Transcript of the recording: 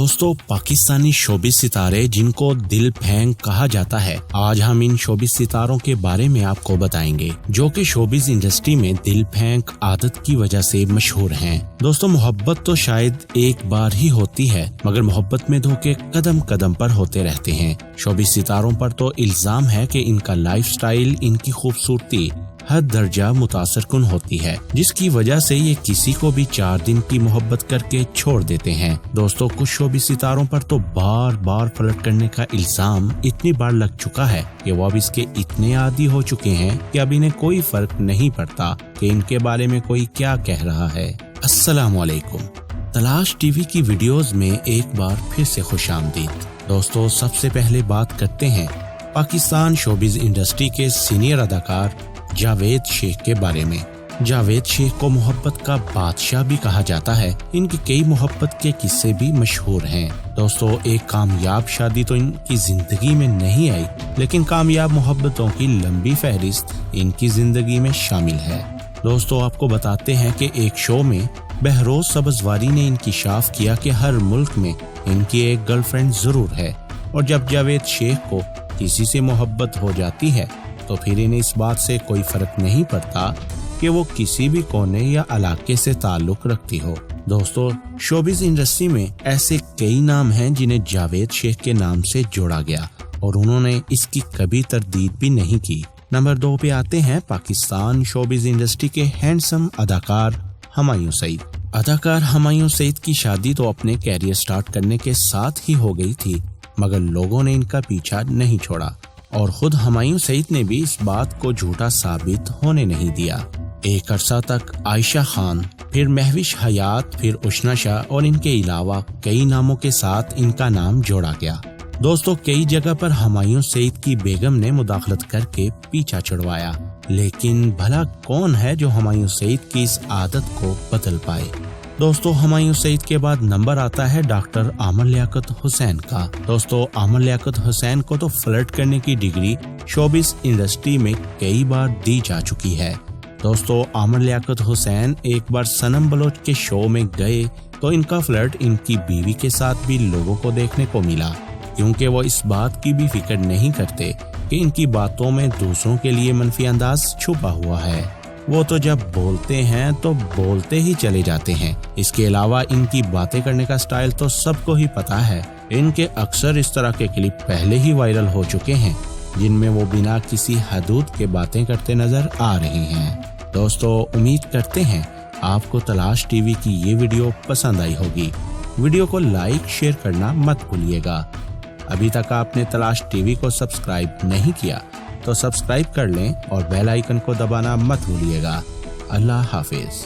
दोस्तों, पाकिस्तानी शोबिस सितारे जिनको दिल फेंक कहा जाता है, आज हम इन शोबिस सितारों के बारे में आपको बताएंगे जो कि शोबिस इंडस्ट्री में दिल फेंक आदत की वजह से मशहूर हैं। दोस्तों, मोहब्बत तो शायद एक बार ही होती है, मगर मोहब्बत में धोखे कदम कदम पर होते रहते हैं। शोबिस सितारों पर तो इल्जाम है कि इनका लाइफस्टाइल, इनकी खूबसूरती हद दर्जा मुतासरकुन होती है, जिसकी वजह से ये किसी को भी 4 दिन की मोहब्बत करके छोड़ देते हैं। दोस्तों, कुछ शोबिस सितारों पर तो बार बार फ्लर्ट करने का इल्जाम इतनी बार लग चुका है कि वो अब इसके इतने आदी हो चुके हैं कि अब इन्हें कोई फर्क नहीं पड़ता कि इनके बारे में कोई क्या कह रहा है। अस्सलामुअलैकुम। तलाश टीवी की वीडियोस में एक बार फिर से खुशामदीद। दोस्तों, सबसे पहले बात करते हैं पाकिस्तान शोबिस इंडस्ट्री के सीनियर अदाकार जावेद शेख के बारे में। जावेद शेख को मोहब्बत का बादशाह भी कहा जाता है। इनके कई मोहब्बत के किस्से भी मशहूर हैं। दोस्तों, एक कामयाब शादी तो इनकी जिंदगी में नहीं आई, लेकिन कामयाब मोहब्बतों की लंबी फहरिस्त इनकी जिंदगी में शामिल है। दोस्तों, आपको बताते हैं कि एक शो में बहरोज सब्जवारी ने इंकिशाफ किया कि हर मुल्क में इनकी एक गर्लफ्रेंड जरूर है, और जब जावेद शेख को किसी से मोहब्बत हो जाती है तो फिर इन्हें इस बात से कोई फर्क नहीं पड़ता कि वो किसी भी कोने या इलाके से ताल्लुक रखती हो। दोस्तों, शोबिस इंडस्ट्री में ऐसे कई नाम हैं जिन्हें जावेद शेख के नाम से जोड़ा गया और उन्होंने इसकी कभी तरदीद भी नहीं की। नंबर 2 पे आते हैं पाकिस्तान शोबिस इंडस्ट्री के हैंडसम अदाकार हुमायूं सईद। अदाकार हुमायूं सईद की शादी तो अपने कैरियर स्टार्ट करने के साथ ही हो गई थी, मगर लोगों ने इनका पीछा नहीं छोड़ा और खुद हुमायूं सईद ने भी इस बात को झूठा साबित होने नहीं दिया। एक अरसा तक आयशा खान, फिर महविश हयात, फिर उशना शाह और इनके अलावा कई नामों के साथ इनका नाम जोड़ा गया। दोस्तों, कई जगह पर हुमायूं सईद की बेगम ने मुदाखलत करके पीछा छुड़वाया, लेकिन भला कौन है जो हुमायूं सईद की इस आदत को बदल पाए। दोस्तों, हुमायूं सईद के बाद नंबर आता है डॉक्टर आमर लियाकत हुसैन का। दोस्तों, आमर लियाकत हुसैन को तो फ्लर्ट करने की डिग्री शोबिस इंडस्ट्री में कई बार दी जा चुकी है। दोस्तों, आमर लियाकत हुसैन एक बार सनम बलोच के शो में गए तो इनका फ्लर्ट इनकी बीवी के साथ भी लोगों को देखने को मिला, क्योंकि वो इस बात की भी फिक्र नहीं करते कि इनकी बातों में दूसरों के लिए मनफी अंदाज छुपा हुआ है। वो तो जब बोलते हैं तो बोलते ही चले जाते हैं। इसके अलावा इनकी बातें करने का स्टाइल तो सबको ही पता है। इनके अक्सर इस तरह के क्लिप पहले ही वायरल हो चुके हैं, जिनमें वो बिना किसी हदूद के बातें करते नजर आ रहे हैं। दोस्तों, उम्मीद करते हैं आपको तलाश टीवी की ये वीडियो पसंद आई होगी। वीडियो को लाइक शेयर करना मत भूलिएगा। अभी तक आपने तलाश टीवी को सब्सक्राइब नहीं किया तो सब्सक्राइब कर लें और बेल आइकन को दबाना मत भूलिएगा। अल्लाह हाफिज।